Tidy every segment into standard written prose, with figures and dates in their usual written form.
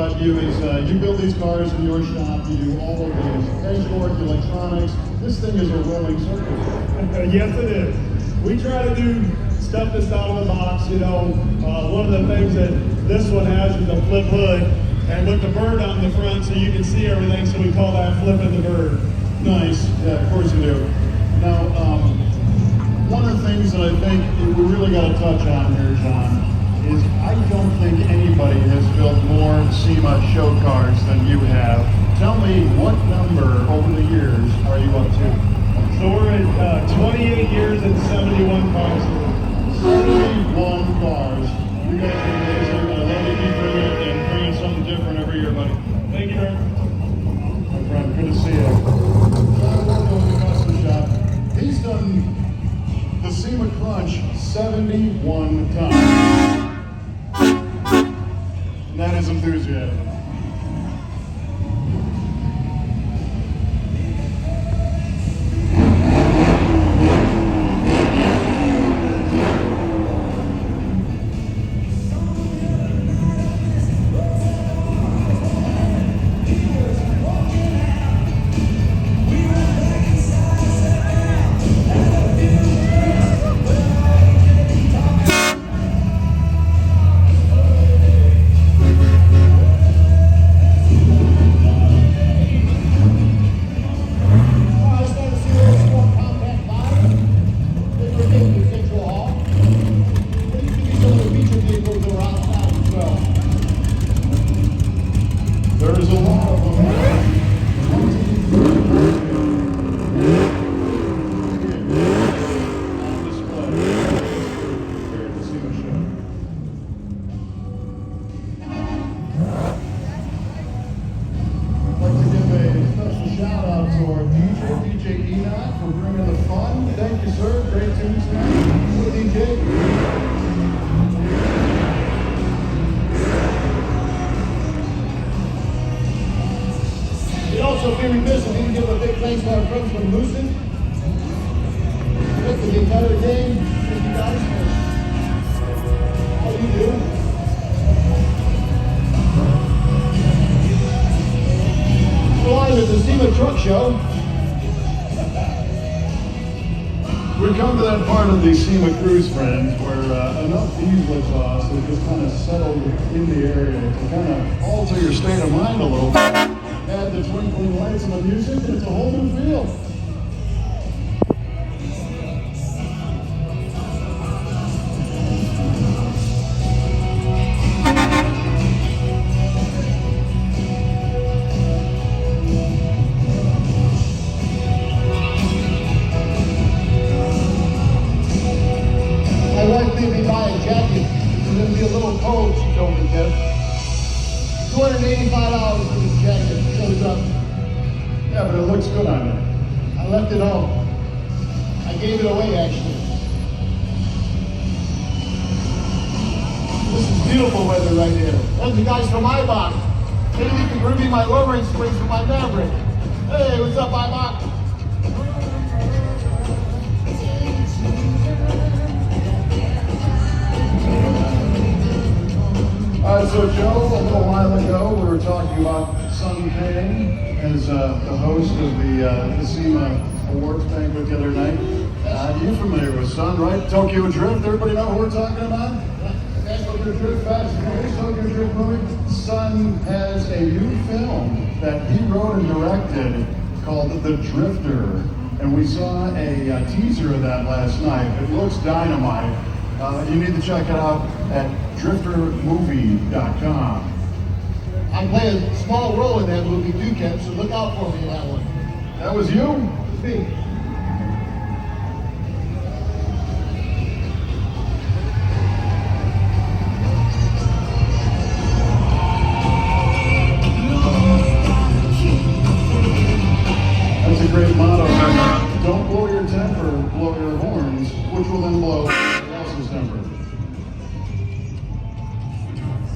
about you is you build these cars in your shop, you do all of the engine work, electronics. This thing is a rolling circus. Yes, it is. We try to do stuff that's out of the box, you know. One of the things that this one has is a flip hood, and with the bird on the front so you can see everything, so we call that flipping the bird. Nice, yeah, of course you do. Now, one of the things that I think we really got to touch on here, John, is I don't think anybody has built more SEMA show cars than you have. Tell me, what number over the years are you up to? So we're at 28 years and 71 cars. 71 cars. You guys are amazing. I love that you bring it and bringing something different every year, buddy. Thank you, Eric. My friend, good to see you. John working with the custom shop. He's done the SEMA Crunch 71 times. And that is enthusiasm. There's a lot of them. On display here at the SEMA Show. I'd like to give a special shout out to our DJ Enoch, for bringing the fun. Thank you, sir. Great tunes tonight. What DJ? We'd also be remiss if we didn't give a big thanks to our friends from Lucid. That's the entire game. Thank you guys for all you do. We're live at the SEMA Truck Show. We come to that part of the SEMA cruise, friends, where enough diesel exhaust has just kind of settled in the area to kind of alter your state of mind a little bit. Add the twinkling lights and the music, and it's a whole new feel. My wife made me buy a jacket. It's going to be a little cold, she told me, Kev. $285 for this jacket. Shows up. Yeah, but it looks good on you. I left it home. I gave it away, actually. This is beautiful weather right here. That's the guys from Ibach. Maybe we can bring me my lowering springs for my Maverick. Hey, what's up, Ibach? So Joe, a little while ago, we were talking about Sun Kang as the host of the SEMA Awards banquet the other night. You're familiar with Sun, right? Tokyo Drift, everybody know who we're talking about? Tokyo Drift Fest, Tokyo Drift movie. Sun has a new film that he wrote and directed called The Drifter. And we saw a teaser of that last night. It looks dynamite. You need to check it out at driftermovie.com. I play a small role in that movie too, Kev, so look out for me in that one. That was you? It's me. That's a great motto. Don't blow your temper, blow your horns, which will then blow everyone else's temper.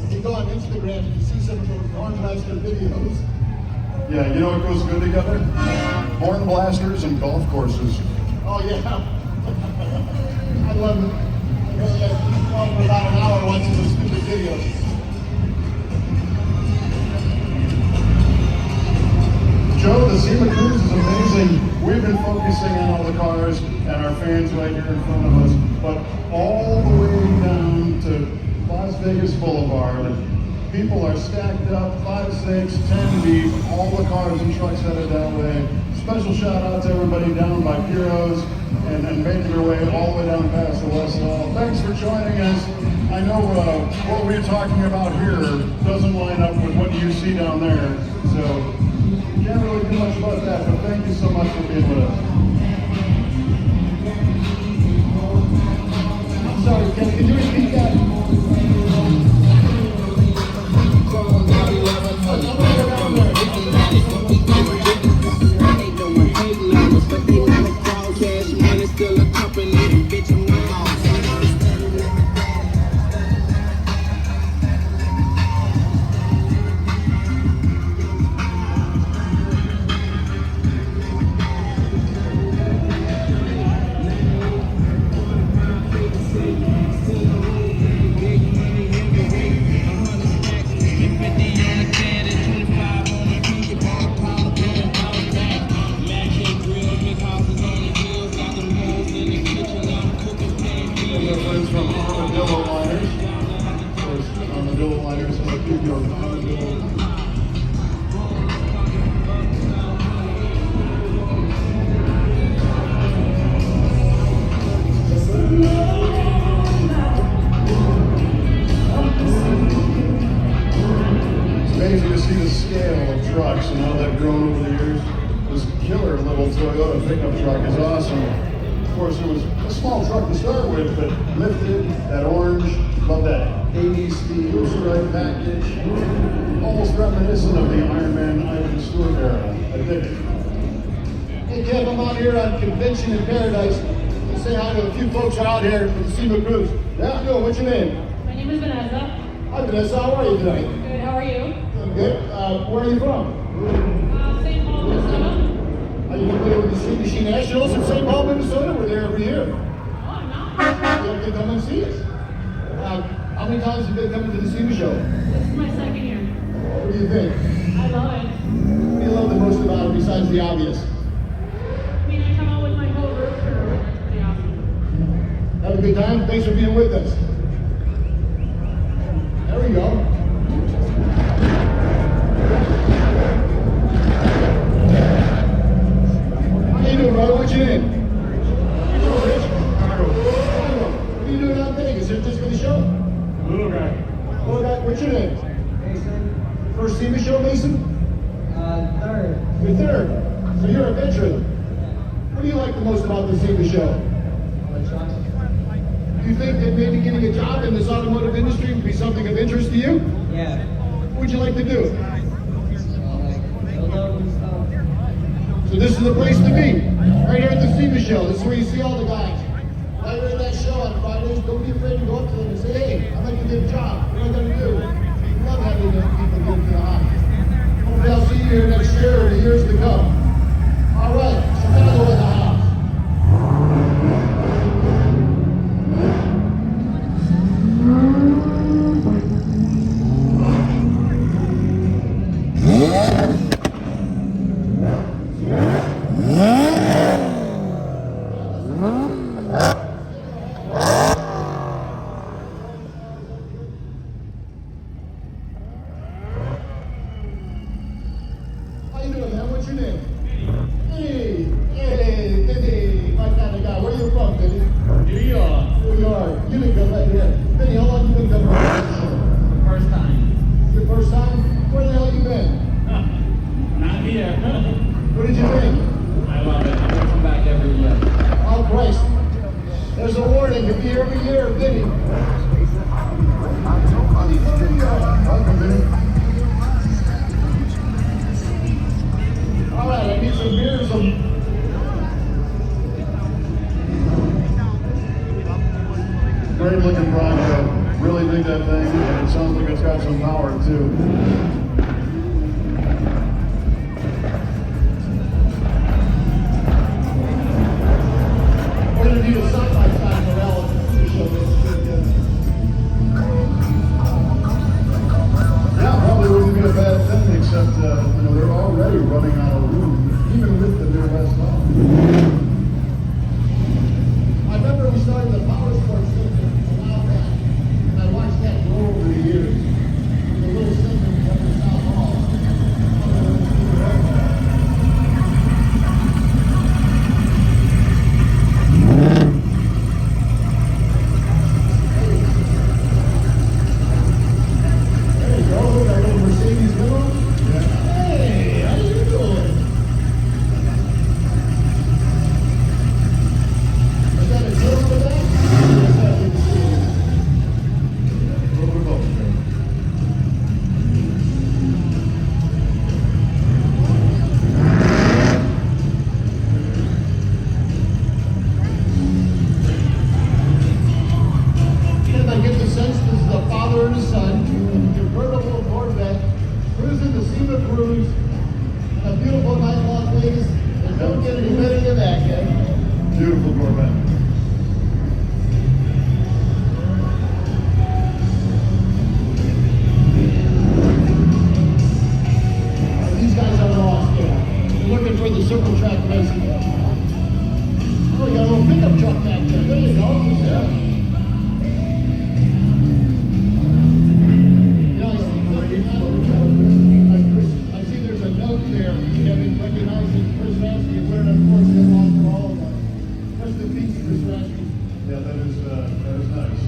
If you go on Instagram, you can see some of those Horn Blaster videos. Yeah, you know what goes good together? Horn blasters and golf courses. Oh yeah. I love it. I go there for about an hour watching those stupid videos. Joe, the SEMA Cruise is amazing. We've been focusing on all the cars and our fans right here in front of us, but all the way down to Las Vegas Boulevard, people are stacked up, 5, 6, 10 deep, all the cars and trucks headed that way. Special shout out to everybody down by Piro's and making their way all the way down past the West Hall. Thanks for joining us. I know what we're talking about here doesn't line up with what you see down there, so can't really do much about that, but thank you so much for being with us. I'm sorry, Ken, could you repeat that? Amazing to see the scale of trucks and how they've grown over the years. This killer little Toyota pickup truck is awesome. Of course, it was a small truck to start with, but lifted, that orange, love that 80s steel, right package, almost reminiscent of the Iron Man Ivan Stewart era. I dig it. Hey, Kev, I'm out here on Convention in Paradise. Let's say hi to a few folks out here for the SEMA Cruise. Yeah, yo, what's your name? My name is Vanessa. Hi, Vanessa. How are you tonight? Good, how are you? I'm good. Where are you from? St. Paul, Minnesota. Are you familiar with the Street Machine Nationals in St. Paul, Minnesota? We're there every year. Oh, I'm not. You have to come and see us. How many times have you been coming to the SEMA Show? This is my second year. What do you think? I love it. What do you love the most about it besides the obvious? I mean, I come out with my whole road crew. That's pretty awesome. Have a good time. Thanks for being with us. There we go. How you doing, brother? What's your name? Rich. What are you doing out in Vegas? Is it just for the show? Little guy. Little guy, what's your name? Mason, First SEMA show, Mason? third. You're third. So you're a veteran. What do you like the most about the SEMA show? Electronics. Do you think that maybe getting a job in this automotive industry would be something of interest to you? Yeah. What would you like to do? Build up and stuff. So this is the place to be, right here at the SEMA show. This is where you see all the guys. Right here at that show on Fridays, don't be afraid to go up to them and say, hey, I'd like to get a job. What am I going to do? We love having people get to the hobby. Hopefully I'll see you here next year or the years to come. All right, Chicago in the house. How you doing, man? What's your name? Hey, hey, Benny, my kind of guy. Where you from, Benny? New York, New York. You didn't come right here. Benny, how long you been coming to the show? first time. Your first time? Where the hell you been? Not here. What did you think? I love it. I'm gonna come back every year. Oh, Christ. There's a warning. You'll be here every year, Benny. Welcome, Vinny. All right, I need some beer, Great looking Bronco. Really dig that thing, and it sounds like it's got some power too. We're going to need a side-by-side morale to show this. Yeah, probably wouldn't be a bad thing, except they're already running out of room. cruise on a beautiful night in Las Vegas. And don't get any better than that, kid. Beautiful Corvette. These guys are lost, yeah. They're looking for the circle track racing. Oh, you got a little pickup truck back there. There you go. Yeah. I see there's a note there, Kevin, recognizing Chris Rasky and wearing a course that lost for all of us. Rest in peace, Chris Rasky. Yeah, that is nice.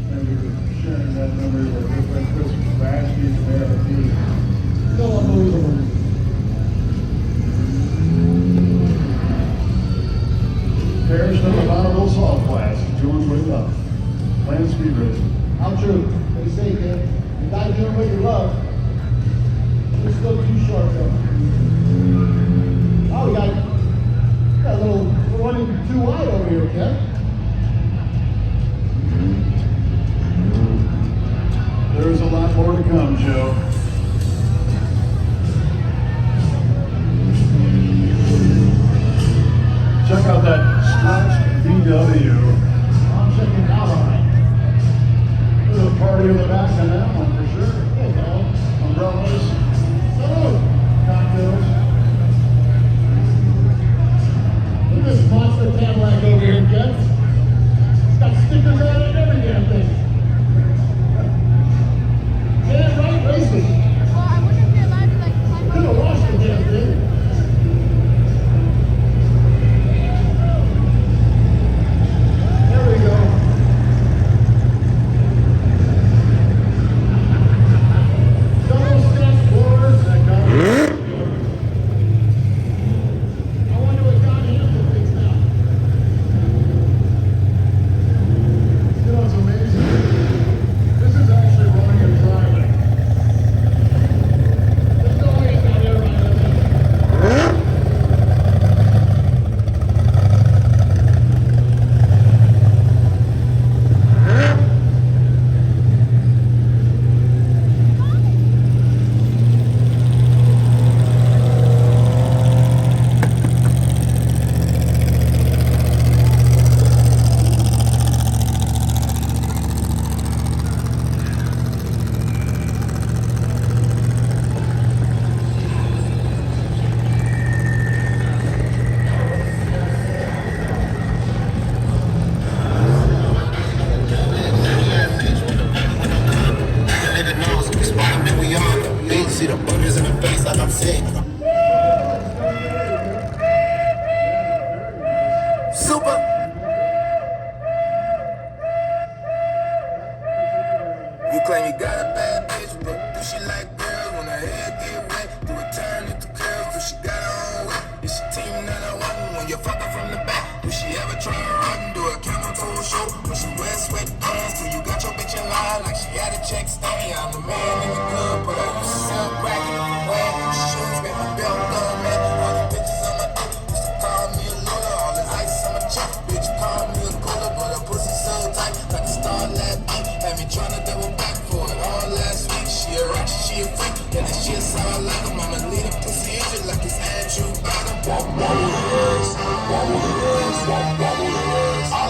And we were sharing that memory with our good friend Chris Rasky from ARP. Still unbelievable. Parish of Honorable Salt Class, doing what he loves. Playing speed racing. How true. They say, kid, you gotta do what you love. You're still too short, though. Oh, we got a little, we're running too wide over here, kid. There's a lot more to come, Joe. Check out that Scotch VW. I'm checking it out, all right. There's a party in the back on that one for sure. Hey, man. Umbrellas, Salute. cocktails. Look at this monster Cadillac over here, kid. It's got stickers on it and every damn thing. Damn right, racing. Well, I wonder if you're allowed to like climb Could have up. washed the damn thing. There we go. Double stack floors. I wonder what Don Hampton thinks now. You know, it's amazing. This is actually running and driving. There's no way it's out there right now. See the buggers in the face like I'm sick. Super. You claim you got a bad bitch, but do she like girls when her hair get wet? Do a turn at the curls? Do she got her own way? Is she team 901 when you fuck her from the back? Do she ever try to run? Do a camel toe show when she wears sweatpants? Do you got your bitch in line like she had a check stand? I'm the man in the club, but I used to sell crack. Wearing them shoes, made my belt done, man. All the bitches on my dick used to call me a loner. All the ice on my chest, bitch called me a cooler, but her pussy so tight like a star last night. Had me tryna double back for it all last week. She a ratchet, she a freak, and that shit sound like a mama lead a pussy itchy like it's Andrew Bottom. All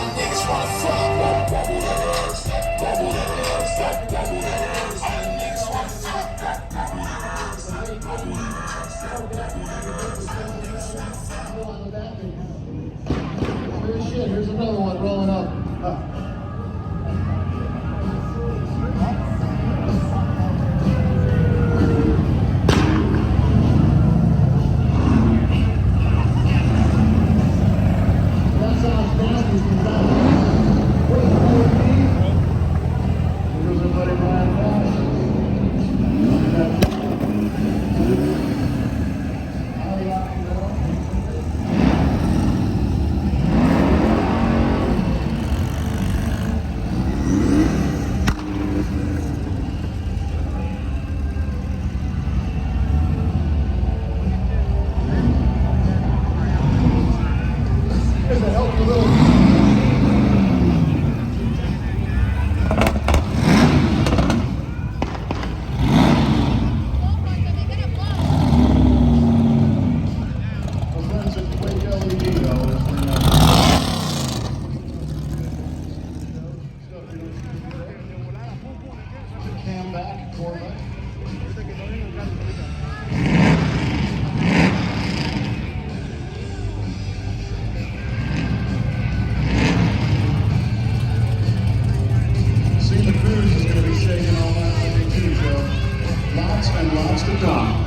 the niggas wanna fuck. Here's another one rolling up. Corvette. SEMA Cruise is going to be shaking all night with me too, Joe. Lots and lots to come.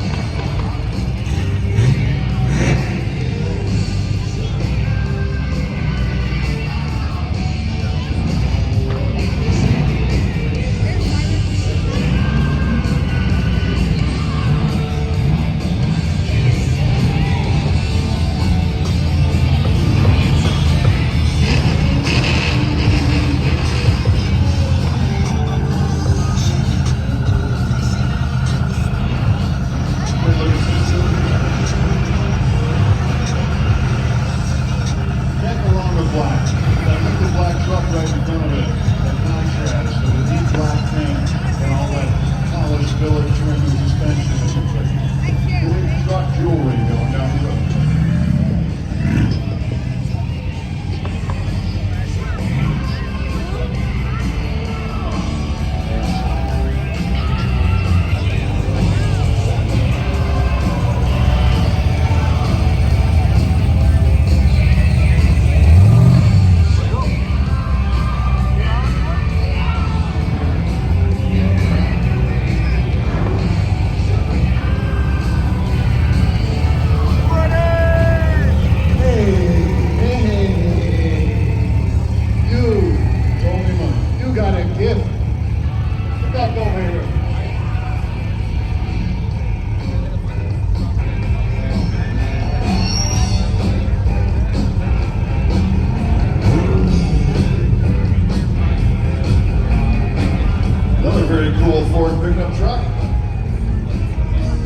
Very cool Ford pickup truck.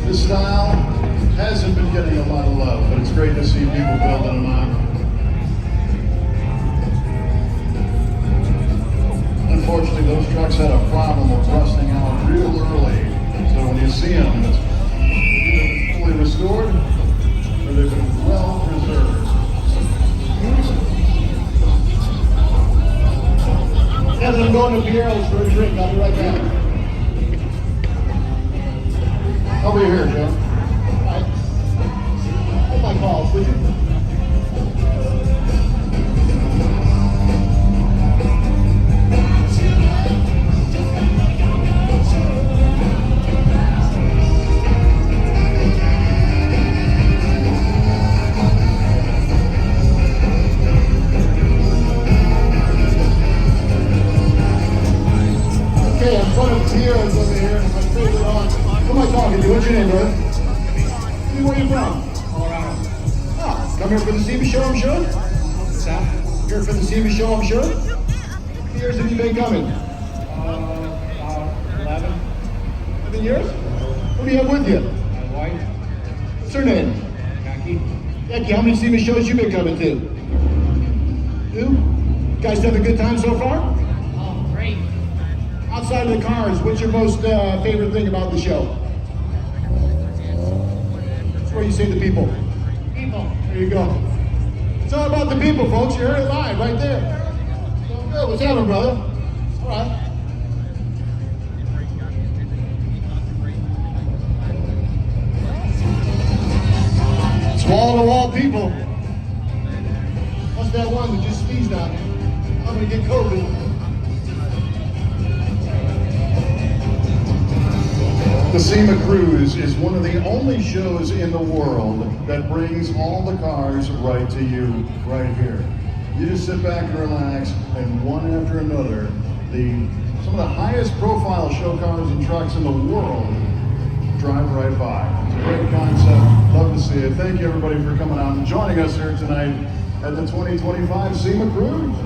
This style hasn't been getting a lot of love, but it's great to see people building them out. Unfortunately, those trucks had a problem of rusting out real early. So when you see them, it's either fully restored or they've been well preserved. As I'm going to Piero's for a drink, I'll be right back. Over here, Joe. All right. Hold my calls, would you? Okay, I'm front of Piero's over here, and my favorite on. Who am I talking to? What's your name, brother? Where are you from? Colorado. Ah, come here for the SEMA Show, I'm sure? What's that? Here for the SEMA Show, I'm sure? How many years have you been coming? About 11. 11 years? Who do you have with you? My wife, What's her name? Jackie. Becky, how many SEMA shows you been coming to? 2? You guys have a good time so far? Oh, great. Outside of the cars, what's your most favorite thing about the show? That's where you say the people. People. There you go. It's all about the people, folks. You heard it live right there. So good. What's happening, brother? All right. It's wall-to-wall people. That's that one that just sneezed on me. I'm gonna get COVID. The SEMA Cruise is one of the only shows in the world that brings all the cars right to you, right here. You just sit back and relax, and one after another, some of the highest profile show cars and trucks in the world drive right by. It's a great concept. Love to see it. Thank you everybody for coming out and joining us here tonight at the 2025 SEMA Cruise.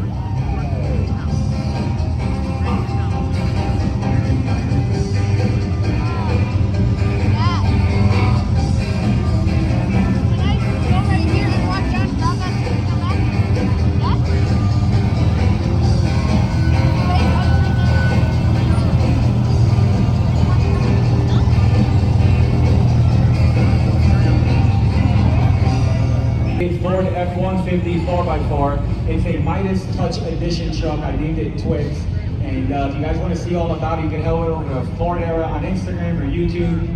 Ford F-150 4x4. It's a Midas Touch Edition truck. I named it Twix. And if you guys want to see all about it, you can head over to Ford Era on Instagram or YouTube.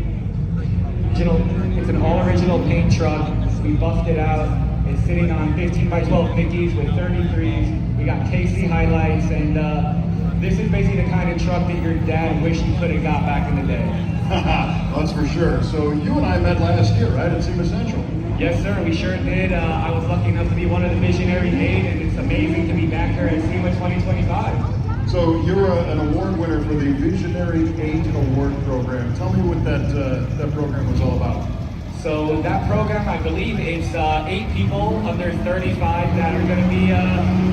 It's an all-original paint truck. We buffed it out. It's sitting on 15 by 12 Mickeys with 33s. We got KC highlights, and this is basically the kind of truck that your dad wished he could have got back in the day. That's for sure. So you and I met last year, right, at SEMA Central? Yes, sir, we sure did. I was lucky enough to be one of the Visionary 8, and it's amazing to be back here at SEMA 2025. So you're an award winner for the Visionary 8 Award Program. Tell me what that program was all about. So that program, I believe, is 8 people under 35 that are going to be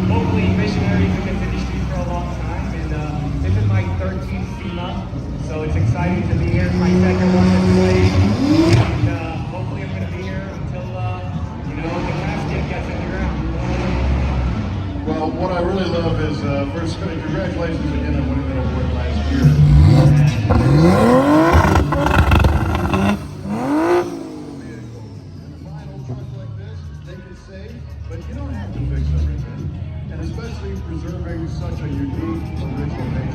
hopefully visionaries in this industry for a long time. And this is my 13th SEMA, so it's exciting to be here. It's my second one to play, and hopefully I'm going to be here until the casket gets in the ground. Well, what I really love is first, congratulations again on winning that award last year. But you don't have to fix everything, and especially preserving such a unique original paint.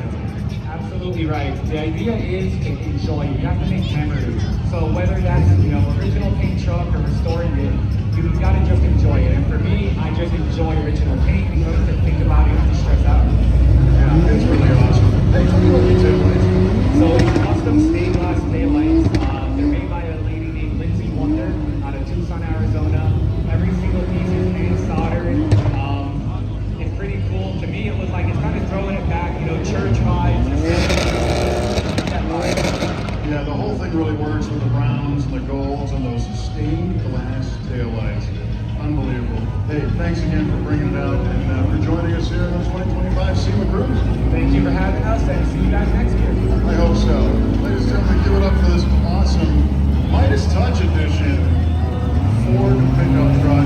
Absolutely right. The idea is to enjoy. You have to make memories. So whether that's original paint truck or restoring it, you've got to just enjoy it. And for me, I just enjoy original paint. You don't have to think about it, you don't have to stress out. Yeah, it's really awesome. Hey, tell me what you do, please. So it's custom stained glass taillights. They're made by a lady named Lindsay Wonder out of Tucson, Arizona. Every single piece is hand soldered. It's pretty cool. To me, it was like it's kind of throwing it back, church vibes. Yeah, the whole thing really works with the browns and the golds and those stained glass taillights. Unbelievable. Hey, thanks again for bringing it out and for joining us here in the 2025 SEMA Cruise. Thank you for having us, and see you guys next year. I hope so. Ladies and gentlemen, give it up for this awesome Midas Touch Edition Ford pickup truck.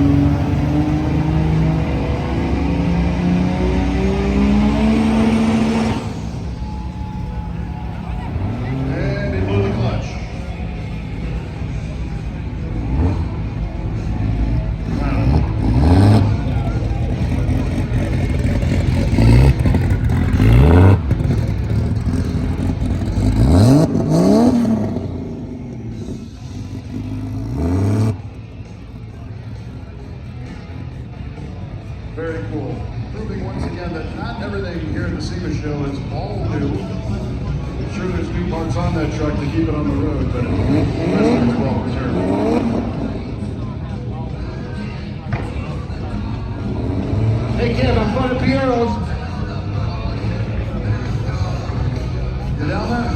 Very cool. Proving once again that not everything here at the SEMA Show is all new. I'm sure there's new parts on that truck to keep it on the road, but the rest of it's well preserved. Hey, Kev, I'm front of Piero's. You down there?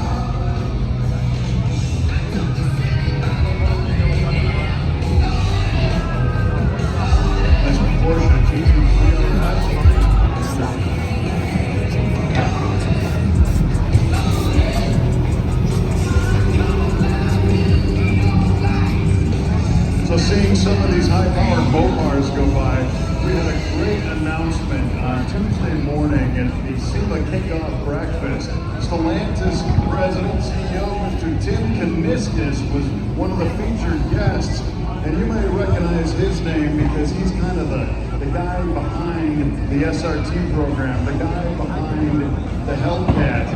So seeing some of these high-powered Mopars go by, we had a great announcement on Tuesday morning at the SEMA kickoff breakfast. Stellantis President CEO Mr. Tim Kuniskis was one of the featured guests, and you may recognize his name because he's kind of the guy behind the SRT program, the guy behind the Hellcat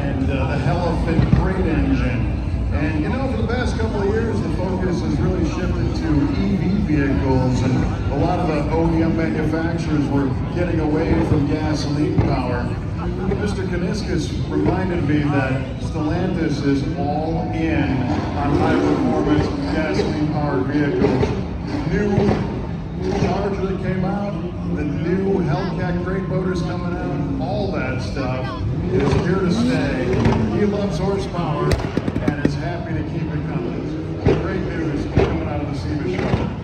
and the Hellefant freight engine. And for the past couple of years, the focus has really shifted to EV vehicles, and a lot of the OEM manufacturers were getting away from gasoline power. Mr. Kuniskis reminded me that Stellantis is all in on high-performance gasoline-powered vehicles. New Charger that came out, the new Hellcat crate motors coming out, all that stuff is here to stay. He loves horsepower and is happy to keep it coming. Great news coming out of the SEMA Show.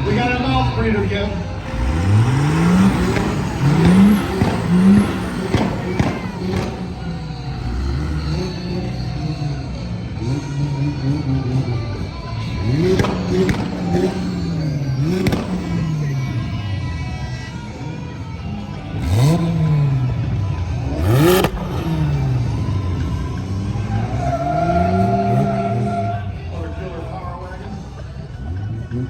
We got a mouth breather again. Yeah,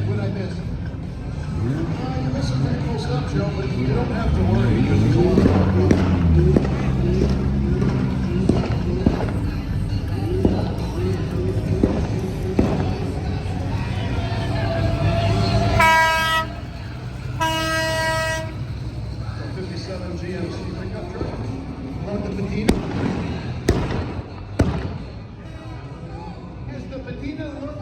what I missed? You missed some pretty cool stuff, Joe, but you don't have to worry because there's a lot to talk about. GMC pickup truck. Want the patina? Is the patina look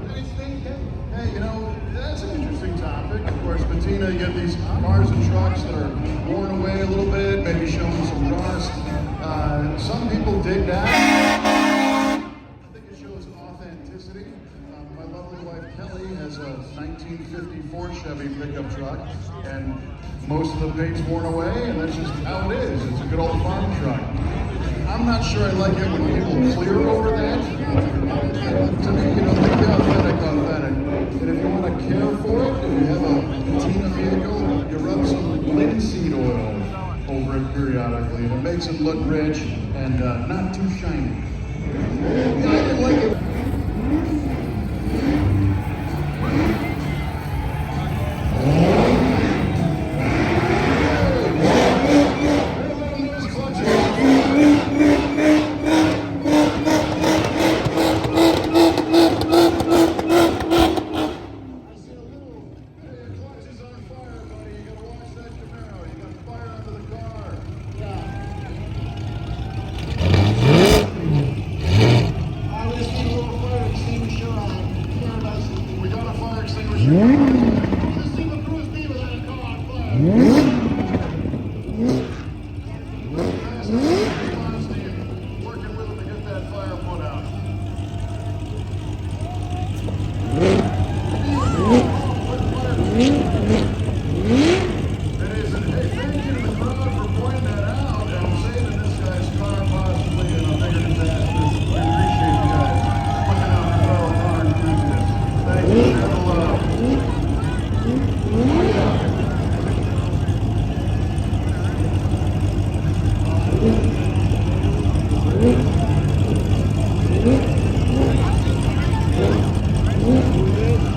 nice thing, Ken? Hey, you know, that's an interesting topic. Of course, patina, you get these cars and trucks that are worn away a little bit, maybe showing some rust. Some people dig that. I think it shows authenticity. My lovely wife Kelly has a 1954 Chevy pickup truck, and most of the paint's worn away, and that's just how it is. It's a good old farm truck. I'm not sure I like it when people clear over that. To me, you know, make the authentic. And if you want to care for it, if you have a patina vehicle, you rub some linseed oil over it periodically, and it makes it look rich and not too shiny. Yeah, I didn't like it.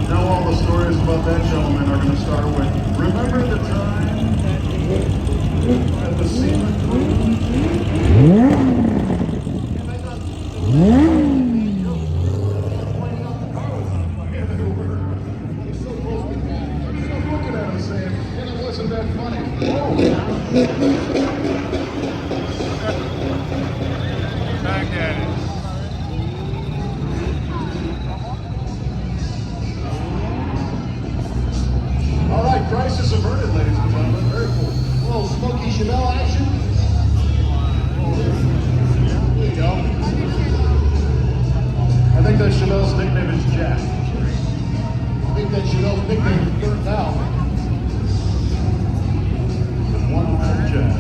Now all the stories about that gentleman are going to start with, remember the time at the SEMA looking at him saying, and it wasn't that funny. Back at it. All right, crisis averted, ladies and gentlemen. Very cool. A little Smokey Chevelle action. There you go. I think that Chevelle's nickname is Jack. I think that Chevelle's nickname is Burnt Out. One man Jack.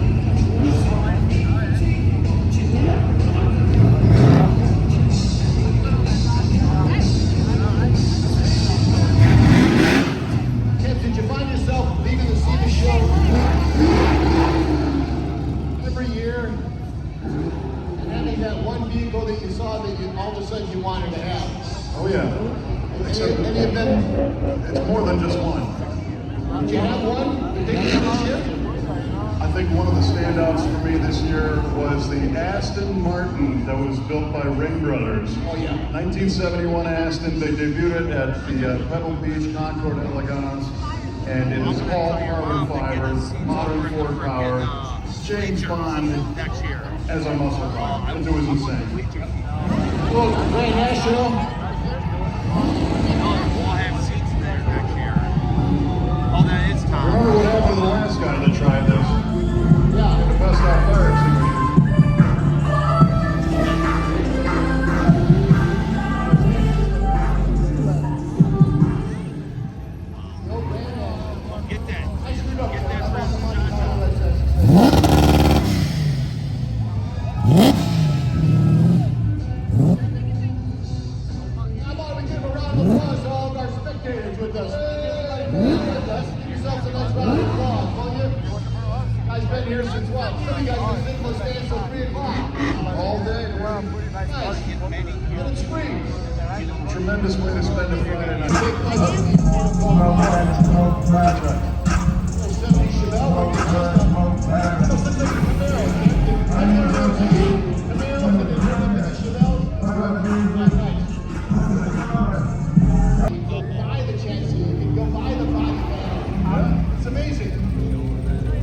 Kip, did you find yourself leaving the SEMA Show every year and having that one vehicle that you saw that you all of a sudden you wanted to have? Oh yeah. Any of them? It's more than just one. Did you have one that they could this year? I think one of the standouts for me this year was the Aston Martin that was built by Ring Brothers. Oh yeah. 1971 Aston. They debuted it at the Pebble Beach Concord Elegance, and it is all carbon fiber, modern Ford power, James Bond as a muscle car. It was insane. Well, Grand National. Remember what happened to the last guy that tried this? Yeah. The best out fire extinguisher. How about we give a round of applause to all of our spectators with us? Give yourselves a nice round of applause, will you? Guys been here since what? Some of you guys been sitting in the stands till 3 o'clock. All day. Nice. Good and free. tremendous way to spend a Friday night. Big pleasure. That's right. 70 Chevelle. Buy the chassis. You can go buy the body panel. It's amazing.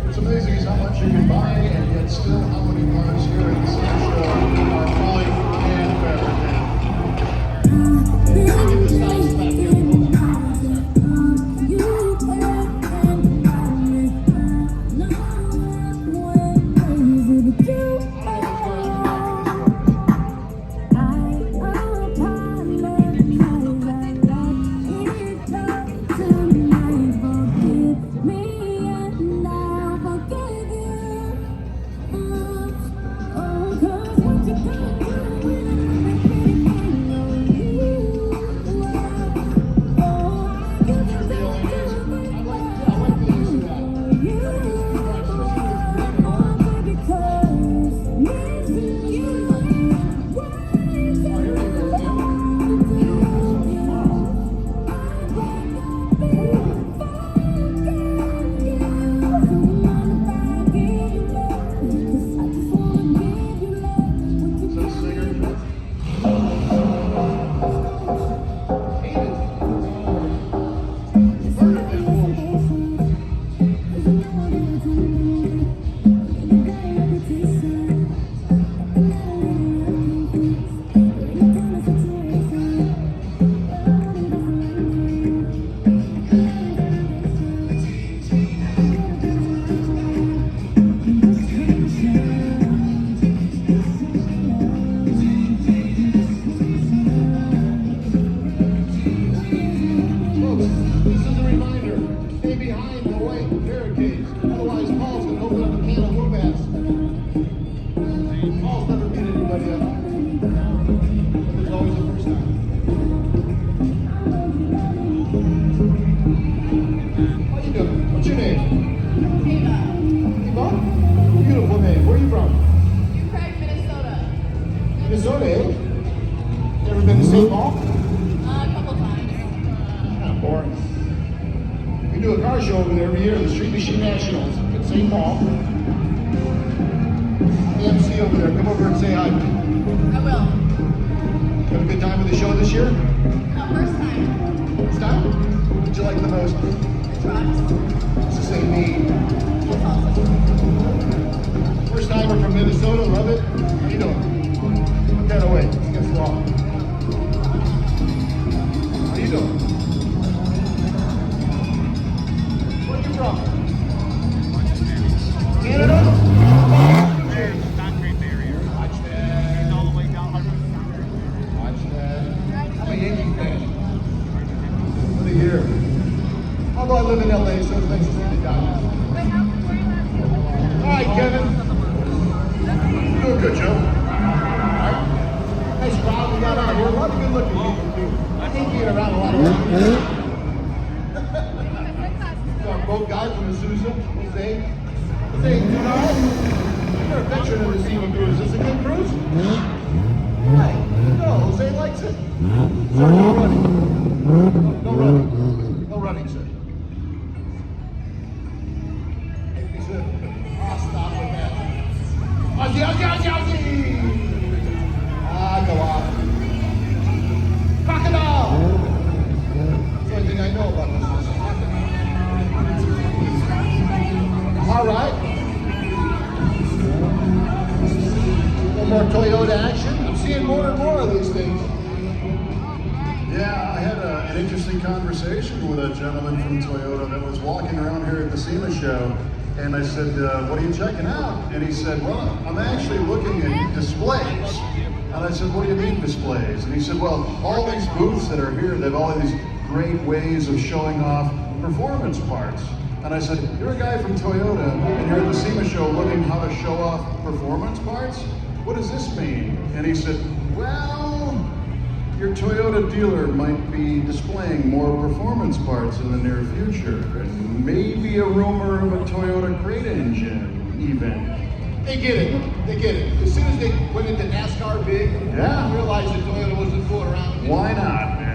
What's amazing is how much you can buy, and yet still how many parts here at the SEMA Show are fully hand fabricated. Get this nice back here. Minnesota, eh? You ever been to St. Paul? A couple times. Kind of boring. We do a car show over there every year, the Street Machine Nationals in St. Paul. I'm the MC over there. Come over and say hi. I will. Have a good time with the show this year? No, first time. First time? What did you like the most? The trucks. It's the same me. It's awesome. First timer from Minnesota, love it. How you doing? Put that away. It's against the law. How you doing? Where are you from? Canada? Concrete barrier. Watch that. All the way down. Watch that. I'm a Yankee fan. What do you hear? Although I live in LA, so it's nice to see the Dodgers. All right, Kevin. Doing good, Joe. Nice crowd we got out here. A lot of good looking people, too. I hate being around a lot of people. Our boat guy from Azusa, Jose. Jose, you know, you're a veteran of the SEMA cruise. Is this a good cruise? Right. No, Jose likes it. Sir, no running. No running. No running, sir. He said, I'll stop with that. Ozzy, Ozzy, Ozzy, Ozzy! Ah, go on. Crocodile! That's the only thing I know about this. All right. No more Toyota action. I'm seeing more and more of these things. Yeah, I had an interesting conversation with a gentleman from Toyota that was walking around here at the SEMA Show, and I said, what are you checking out? And he said, well, I'm actually looking at displays. And I said, what do you mean displays? And he said, well, all these booths that are here, they have all these great ways of showing off performance parts. And I said, you're a guy from Toyota, and you're at the SEMA Show looking how to show off performance parts? What does this mean? And he said, well, your Toyota dealer might be displaying more performance parts in the near future, and maybe a rumor of a Toyota crate engine, even. They get it. They get it. As soon as they went into NASCAR big, Yeah. they realized that Toyota wasn't fooling around. Why not, man?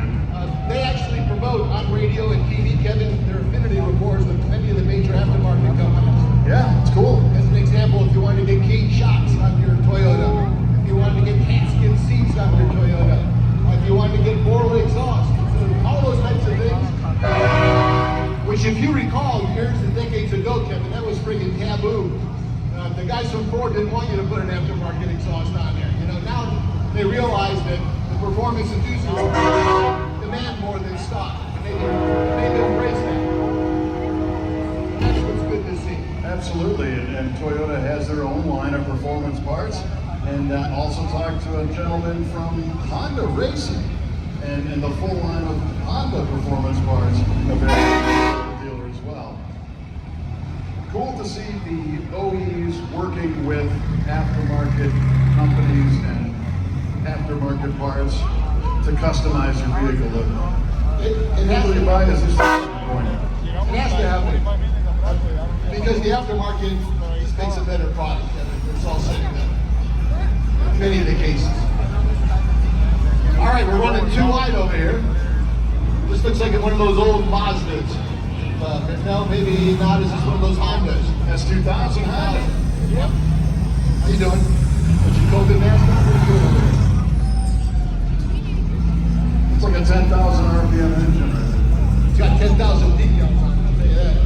get keyed shocks on your Toyota, if you wanted to get casket seats on your Toyota, if you wanted to get Borla exhaust, so all those types of things. Which, if you recall, years and decades ago, Kevin, that was friggin' taboo. The guys from Ford didn't want you to put an aftermarket exhaust on there. You know, now they realize that the performance enthusiasts demand more than stock. They embrace that. That's what's good to see. Absolutely, and Toyota has their own line of performance parts. And also talked to a gentleman from Honda Racing and the full line of Honda performance parts available at the dealer as well. Cool to see the OEs working with aftermarket companies and aftermarket parts to customize your vehicle. It has to buy is just It has to happen. Because the aftermarket just makes a better product. It's all said and done. In many of the cases. All right, we're running too wide over here. This looks like one of those old Mazdas. No, maybe not. This is one of those Hondas. That's 2000 Honda. Yep. How you doing? What you called it NASCAR? What are you doing over there? It's like a 10,000 RPM engine. It's got 10,000 decals on it, I'll tell you that.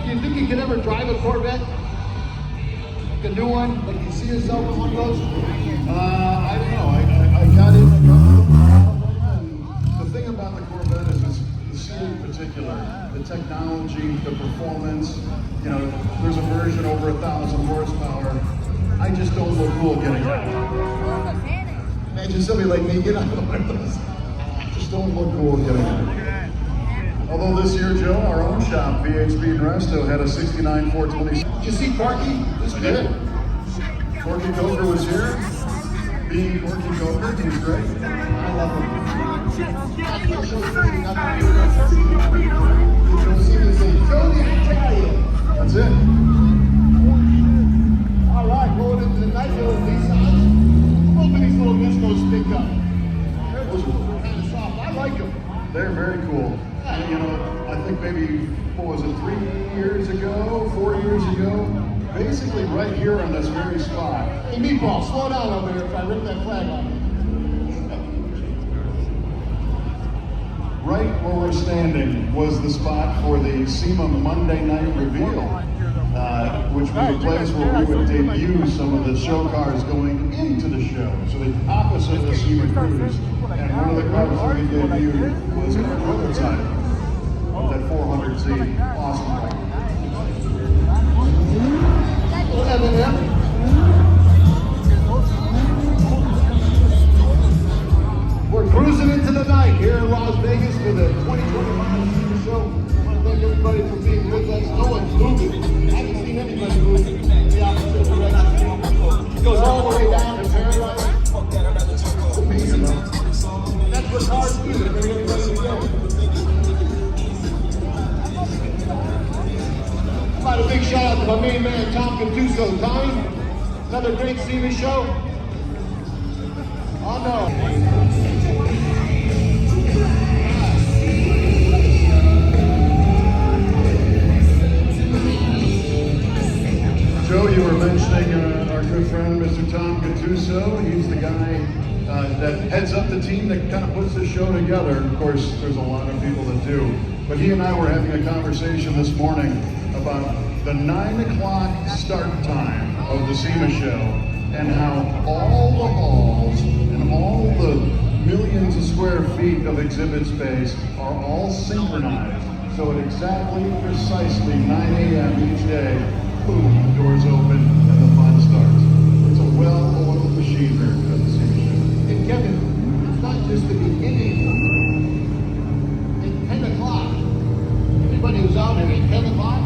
Do you think you could ever drive a Corvette? Like a new one? Like you see yourself in one of those? I don't know. I got in a couple of them, and the thing about the Corvette is the seat in particular, the technology, the performance. You know, there's a version over 1,000 horsepower. I just don't look cool getting out. Imagine somebody like me get out of one of those. I just don't look cool getting out. Although this year, Joe, our own shop, VHB and Resto, had a 69 420. Did you see Corky? This good. Corky Coker was here. Being Corky Coker, he was great. I love him. You'll see me say, Tony Italian. That's it. All right, going into the nice little Nissans. I'm hoping these little Nismos stick up. They're kind of soft. I like them. They're very cool. You know, I think maybe, what was it, 3 years ago, 4 years ago? Basically right here on this very spot. Hey, Meatball, slow down over there if I rip that flag on you. Right where we're standing was the spot for the SEMA Monday night reveal, which was a place where we would debut some of the show cars going into the show. So the opposite of the SEMA Cruise. And one of the cars that we debuted was our prototype of that 400Z awesome car. We're cruising into the night here in Las Vegas for the 2025 SEMA Show. I want to thank everybody for being with us. No one's moving. I haven't seen anybody moving in the opposite direction. It goes all the way down to Paradise. It's amazing. That's what cars do. They bring everybody together. A big shout out to my main man, Tom Gattuso. Tommy, another great SEMA Show. Oh no. Joe, you were mentioning our good friend, Mr. Tom Gattuso. He's the guy that heads up the team that kind of puts the show together. Of course, there's a lot of people that do. But he and I were having a conversation this morning about the 9 o'clock start time of the SEMA Show and how all the halls and all the millions of square feet of exhibit space are all synchronized. So at exactly, precisely 9 a.m. each day, boom, the doors open and the fun starts. It's a well-oiled machine here at the SEMA Show. And Kevin, it's not just the beginning. At 10 o'clock, anybody who's out there at 10 o'clock,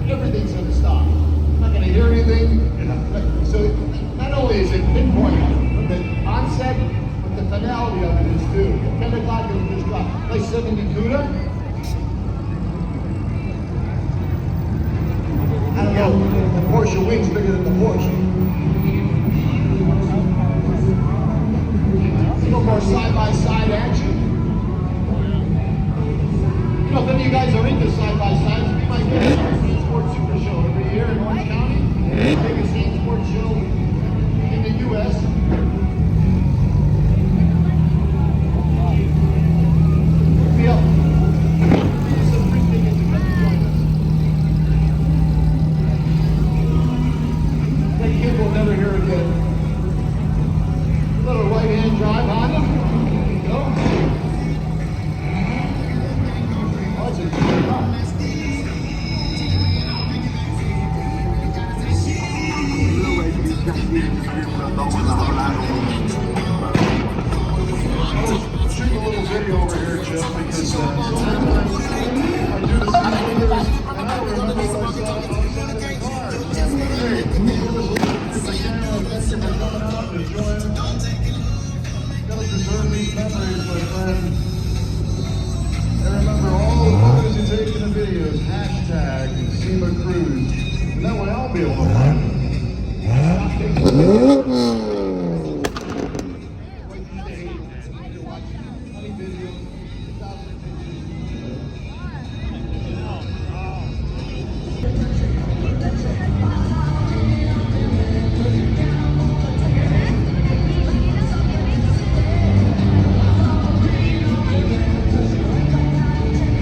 everything's going to stop. I'm not going to hear anything. So not only is it pinpoint, but the onset, but the finality of it is too. At 10 o'clock, it'll just drop. Like 70 Cuda. I don't know, the Porsche wing's bigger than the Porsche. hashtag SEMA Cruise. And that way I'll be able to find it.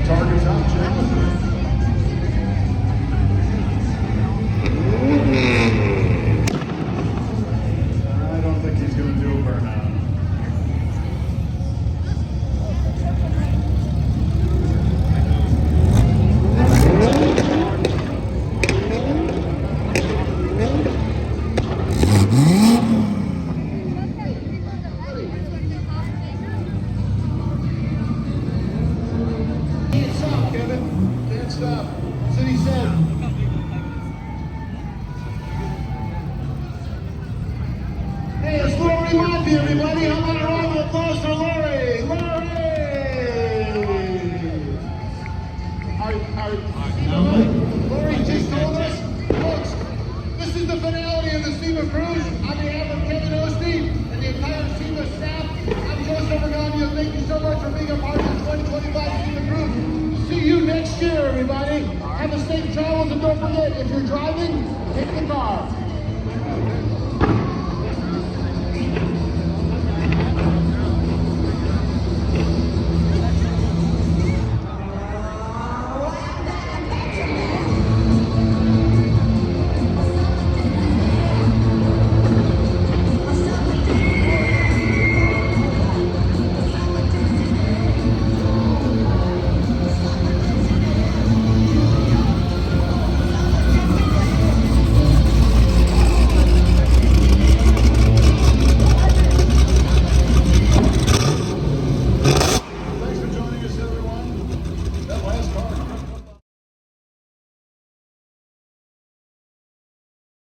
Target top challenger. I don't think he's going to do a burnout. Can't stop, Kevin. Can't stop. That's what he said. Hey, it's Lori Monty, everybody. How about a round of applause for Lori? Lori! Lori just told us, folks, this is the finale of the SEMA Cruise. On behalf of Kevin Osteen and the entire SEMA staff, I'm Joseph Regania. Thank you so much for being a part of the 2025 SEMA Cruise. See you next year, everybody. Have a safe travels, and don't forget, if you're driving, hit the car.